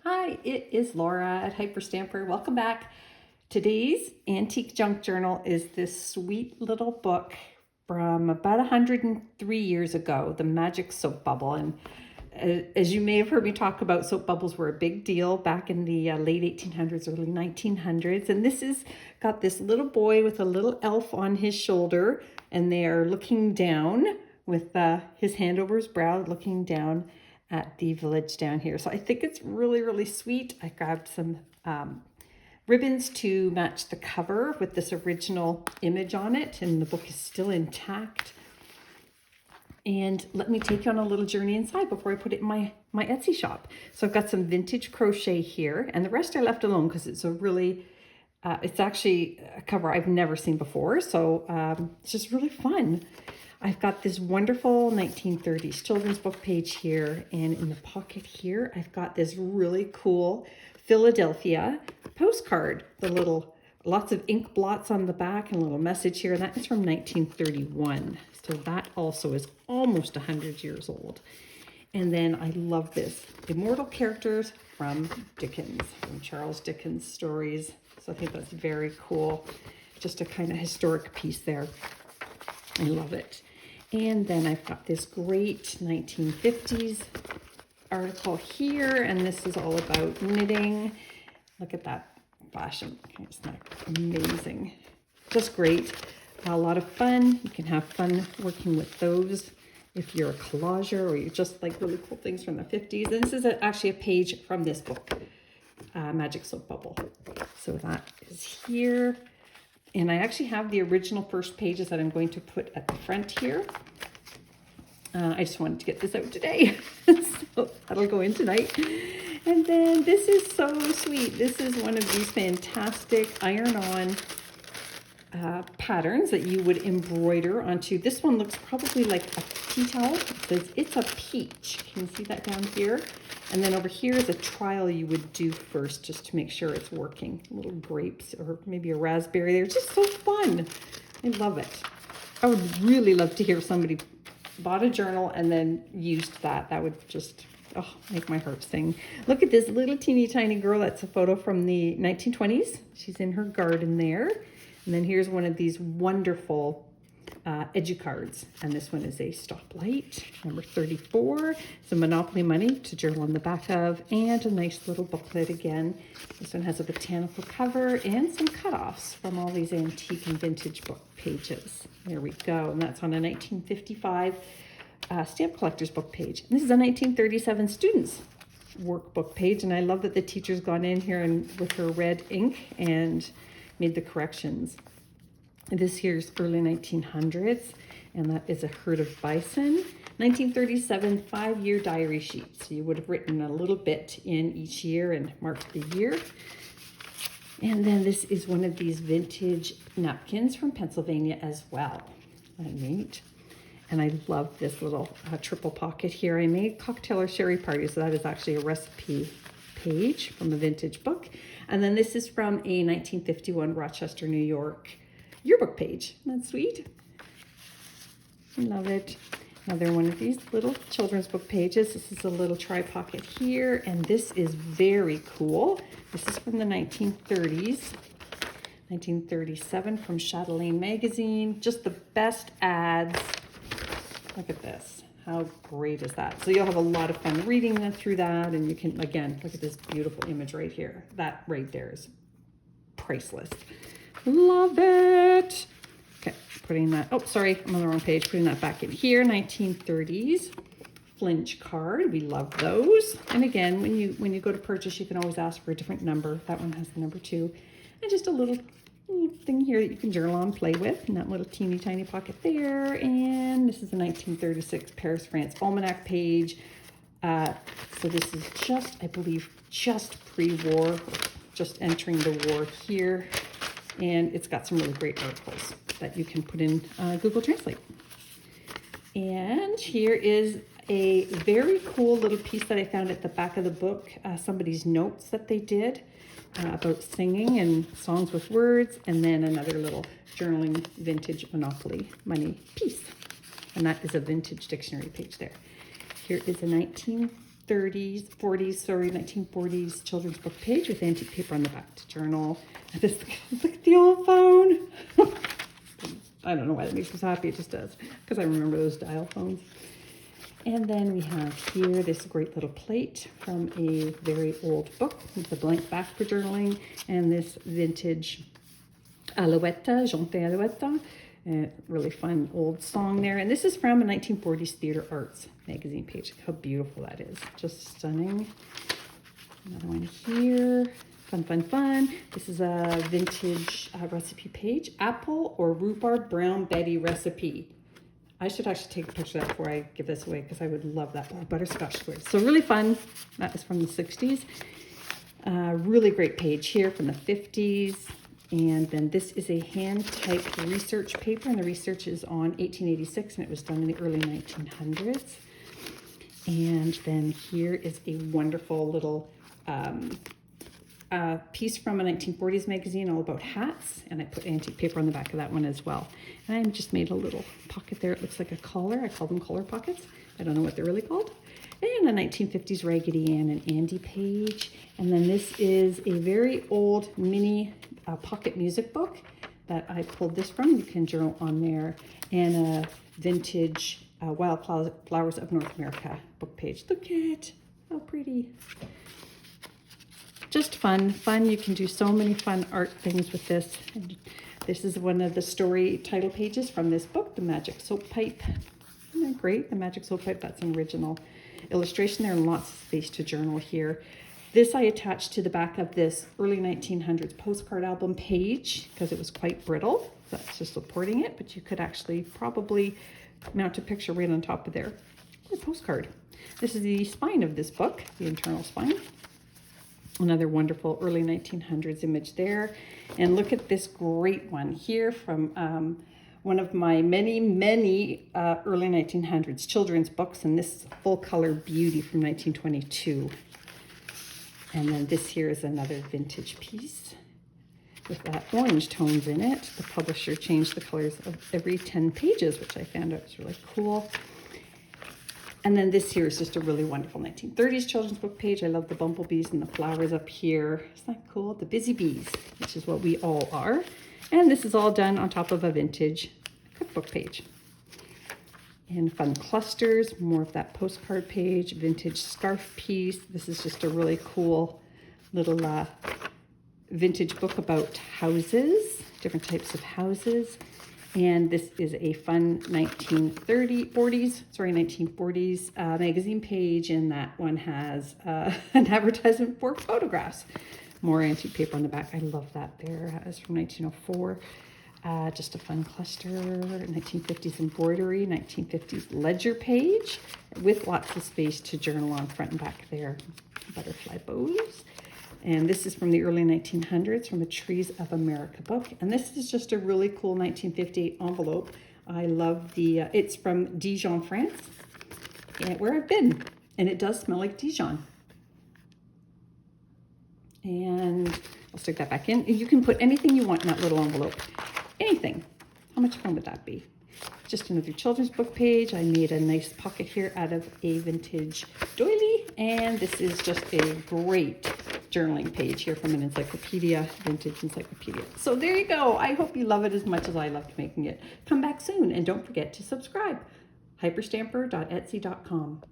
Hi, it is Laura at Hyperstamper. Welcome back. Today's Antique Junk Journal is this sweet little book from about 103 years ago, The Magic Soap Bubble. And as you may have heard me talk about, soap bubbles were a big deal back in the late 1800s, early 1900s. And this is got this little boy with a little elf on his shoulder, and they are looking down with his hand over his brow, looking down at the village down here. So I think it's really, really sweet. I grabbed some ribbons to match the cover with this original image on it, and the book is still intact. And let me take you on a little journey inside before I put it in my Etsy shop. So I've got some vintage crochet here, and the rest I left alone because it's a really, it's actually a cover I've never seen before. So it's just really fun. I've got this wonderful 1930s children's book page here, and in the pocket here, I've got this really cool Philadelphia postcard. The little, lots of ink blots on the back and a little message here, and that is from 1931. So that also is almost 100 years old. And then I love this, Immortal Characters from Dickens, from Charles Dickens stories. So I think that's very cool. Just a kind of historic piece there. I love it. And then I've got this great 1950s article here, and this is all about knitting. Look at that fashion. It's not amazing. Just great. A lot of fun. You can have fun working with those if you're a collager or you just like really cool things from the 50s. And this is actually a page from this book, Magic Soap Bubble. So that is here. And I actually have the original first pages that I'm going to put at the front here. I just wanted to get this out today. So that'll go in tonight. And then this is so sweet. This is one of these fantastic iron-on patterns that you would embroider onto. This one looks probably like a tea towel. It says it's a peach. Can you see that down here? And then over here is a trial you would do first just to make sure it's working. Little grapes or maybe a raspberry there. It's just so fun. I love it. I would really love to hear somebody bought a journal and then used that. That would just make my heart sing. Look at this little teeny tiny girl. That's a photo from the 1920s. She's in her garden there. And then here's one of these wonderful edu-cards, and this one is a stoplight, number 34, some Monopoly money to journal on the back of, and a nice little booklet again. This one has a botanical cover and some cutoffs from all these antique and vintage book pages. There we go, and that's on a 1955 stamp collector's book page. And this is a 1937 students workbook page, and I love that the teacher's gone in here and with her red ink and made the corrections. This here's early 1900s, and that is a herd of bison. 1937 5-year diary sheet. So you would have written a little bit in each year and marked the year. And then this is one of these vintage napkins from Pennsylvania as well. Neat. And I love this little triple pocket here. I made cocktail or sherry party, so that is actually a recipe page from a vintage book. And then this is from a 1951 Rochester, New York yearbook page. Isn't that sweet? I love it. Another one of these little children's book pages. This is a little tri-pocket here, and this is very cool. This is from the 1930s, 1937 from Chatelaine magazine. Just the best ads. Look at this. How great is that? So you'll have a lot of fun reading through that, and you can, again, look at this beautiful image right here. That right there is priceless. Love it. Okay, putting that, oh, sorry, I'm on the wrong page. Putting that back in here, 1930s flinch card. We love those. And again, when you go to purchase, you can always ask for a different number. That one has the number 2. And just a little thing here that you can journal on, play with, in that little teeny tiny pocket there. And this is a 1936 Paris, France almanac page. So this is just, I believe, just pre-war, just entering the war here. And it's got some really great articles that you can put in Google Translate. And here is a very cool little piece that I found at the back of the book, somebody's notes that they did about singing and songs with words, and then another little journaling vintage Monopoly money piece. And that is a vintage dictionary page there. Here is a 1940s children's book page with antique paper on the back to journal. And this, look at the old phone. I don't know why that makes us happy, it just does, because I remember those dial phones. And then we have here this great little plate from a very old book with a blank back for journaling, and this vintage Alouette, Jonte Alouette. Really fun old song there. And this is from a 1940s theater arts magazine page. Look how beautiful that is. Just stunning. Another one here. Fun, fun, fun. This is a vintage recipe page. Apple or rhubarb brown Betty recipe. I should actually take a picture of that before I give this away because I would love that. Or butterscotch squares. So really fun. That is from the 60s. Really great page here from the 50s. And then this is a hand-typed research paper, and the research is on 1886, and it was done in the early 1900s. And then here is a wonderful little piece from a 1940s magazine all about hats, and I put antique paper on the back of that one as well. And I just made a little pocket there. It looks like a collar. I call them collar pockets. I don't know what they're really called. And a 1950s Raggedy Ann and Andy page. And then this is a very old mini pocket music book that I pulled this from. You can journal on there. And a vintage Wildflowers of North America book page. Look at how pretty. Just fun. You can do so many fun art things with this. And this is one of the story title pages from this book, The Magic Soap Pipe. Isn't that great? The Magic Soap Pipe, that's an original illustration there, and lots of space to journal here. This I attached to the back of this early 1900s postcard album page because it was quite brittle. That's just supporting it, but you could actually probably mount a picture right on top of there. Or a postcard. This is the spine of this book, the internal spine. Another wonderful early 1900s image there. And look at this great one here from one of my many early 1900s children's books, and this full color beauty from 1922. And then this here is another vintage piece with orange tones in it. The publisher changed the colors of every 10 pages, which I found out was really cool. And then this here is just a really wonderful 1930s children's book page. I love the bumblebees and the flowers up here. Isn't that cool? The busy bees, which is what we all are. And this is all done on top of a vintage cookbook page. And fun clusters, more of that postcard page, vintage scarf piece. This is just a really cool little vintage book about houses, different types of houses. And this is a fun 1940s magazine page, and that one has an advertisement for photographs. More antique paper on the back. I love that there. That is from 1904. Just a fun cluster, 1950s embroidery, 1950s ledger page with lots of space to journal on front and back there. Butterfly bows. And this is from the early 1900s from a Trees of America book. And this is just a really cool 1958 envelope. I love the, it's from Dijon, France, and where I've been. And it does smell like Dijon. And I'll stick that back in. You can put anything you want in that little envelope. Anything. How much fun would that be? Just another children's book page. I made a nice pocket here out of a vintage doily. And this is just a great journaling page here from an encyclopedia, vintage encyclopedia. So there you go. I hope you love it as much as I loved making it. Come back soon and don't forget to subscribe. Hyperstamper.etsy.com.